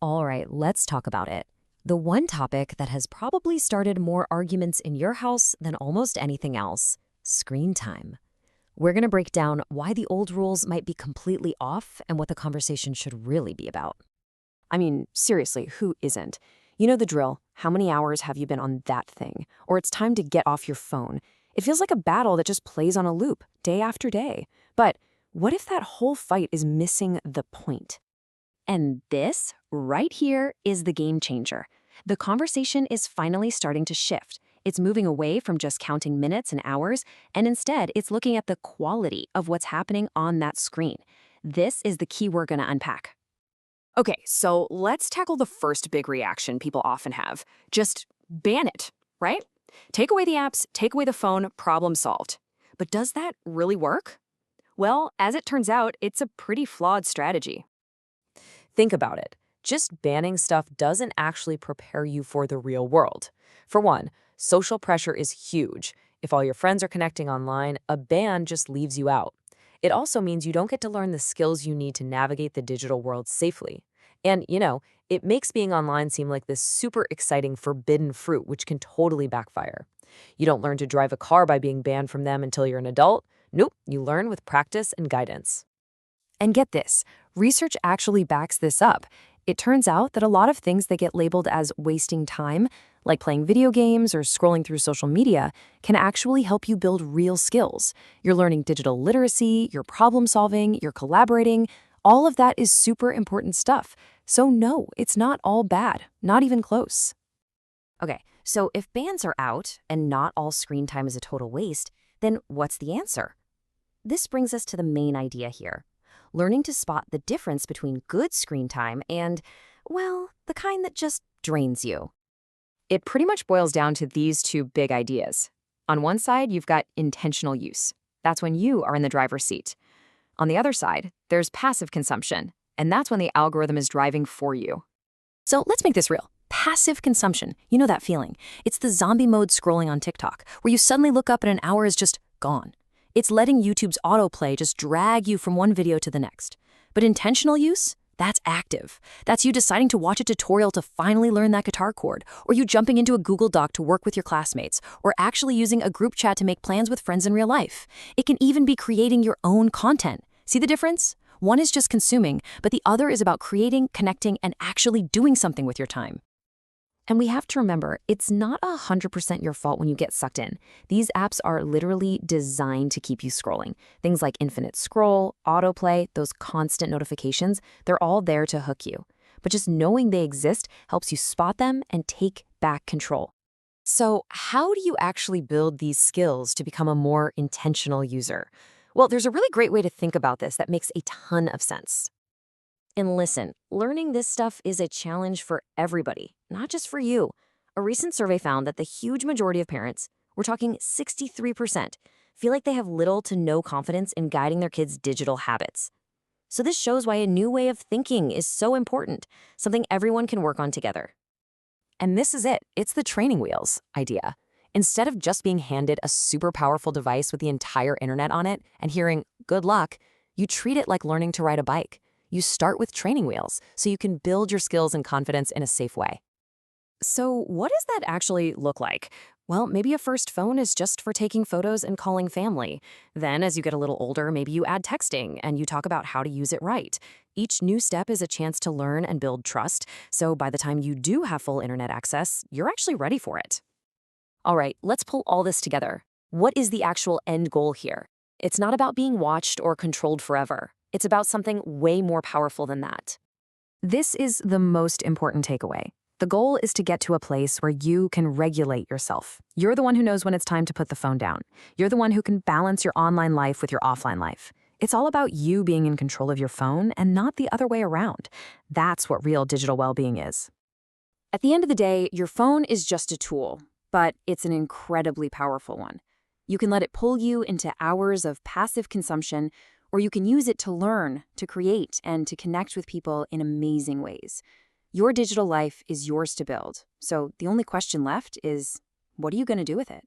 All right, let's talk about it. The one topic that has probably started more arguments in your house than almost anything else: screen time. We're going to break down why the old rules might be completely off and what the conversation should really be about. I mean, seriously, who isn't? You know the drill. How many hours have you been on that thing? Or it's time to get off your phone. It feels like a battle that just plays on a loop, day after day. But what if that whole fight is missing the point? And this, right here, is the game changer. The conversation is finally starting to shift. It's moving away from just counting minutes and hours, and instead, it's looking at the quality of what's happening on that screen. This is the key we're going to unpack. Okay, so let's tackle the first big reaction people often have. Just ban it, right? Take away the apps, take away the phone, problem solved. But does that really work? Well, as it turns out, it's a pretty flawed strategy. Think about it. Just banning stuff doesn't actually prepare you for the real world. For one, social pressure is huge. If all your friends are connecting online, a ban just leaves you out. It also means you don't get to learn the skills you need to navigate the digital world safely. And, it makes being online seem like this super exciting forbidden fruit, which can totally backfire. You don't learn to drive a car by being banned from them until you're an adult. Nope, you learn with practice and guidance. And get this, research actually backs this up. It turns out that a lot of things that get labeled as wasting time, like playing video games or scrolling through social media, can actually help you build real skills. You're learning digital literacy, you're problem solving, you're collaborating. All of that is super important stuff. So no, it's not all bad, not even close. Okay, so if bans are out and not all screen time is a total waste, then what's the answer? This brings us to the main idea here: learning to spot the difference between good screen time and, well, the kind that just drains you. It pretty much boils down to these two big ideas. On one side, you've got intentional use. That's when you are in the driver's seat. On the other side, there's passive consumption, and that's when the algorithm is driving for you. So let's make this real. Passive consumption, you know that feeling. It's the zombie mode scrolling on TikTok, where you suddenly look up and an hour is just gone. It's letting YouTube's autoplay just drag you from one video to the next. But intentional use? That's active. That's you deciding to watch a tutorial to finally learn that guitar chord, or you jumping into a Google Doc to work with your classmates, or actually using a group chat to make plans with friends in real life. It can even be creating your own content. See the difference? One is just consuming, but the other is about creating, connecting, and actually doing something with your time. And we have to remember, it's not 100% your fault when you get sucked in. These apps are literally designed to keep you scrolling. Things like infinite scroll, autoplay, those constant notifications, they're all there to hook you. But just knowing they exist helps you spot them and take back control. So how do you actually build these skills to become a more intentional user? Well, there's a really great way to think about this that makes a ton of sense. And listen, learning this stuff is a challenge for everybody, not just for you. A recent survey found that the huge majority of parents, we're talking 63%, feel like they have little to no confidence in guiding their kids' digital habits. So this shows why a new way of thinking is so important, something everyone can work on together. And this is it. It's the training wheels idea. Instead of just being handed a super powerful device with the entire internet on it and hearing, good luck, you treat it like learning to ride a bike. You start with training wheels so you can build your skills and confidence in a safe way. So what does that actually look like? Well, maybe a first phone is just for taking photos and calling family. Then as you get a little older, maybe you add texting and you talk about how to use it right. Each new step is a chance to learn and build trust. So by the time you do have full internet access, you're actually ready for it. All right, let's pull all this together. What is the actual end goal here? It's not about being watched or controlled forever. It's about something way more powerful than that. This is the most important takeaway. The goal is to get to a place where you can regulate yourself. You're the one who knows when it's time to put the phone down. You're the one who can balance your online life with your offline life. It's all about you being in control of your phone and not the other way around. That's what real digital well-being is. At the end of the day, your phone is just a tool, but it's an incredibly powerful one. You can let it pull you into hours of passive consumption, or you can use it to learn, to create, and to connect with people in amazing ways. Your digital life is yours to build, so the only question left is, what are you going to do with it?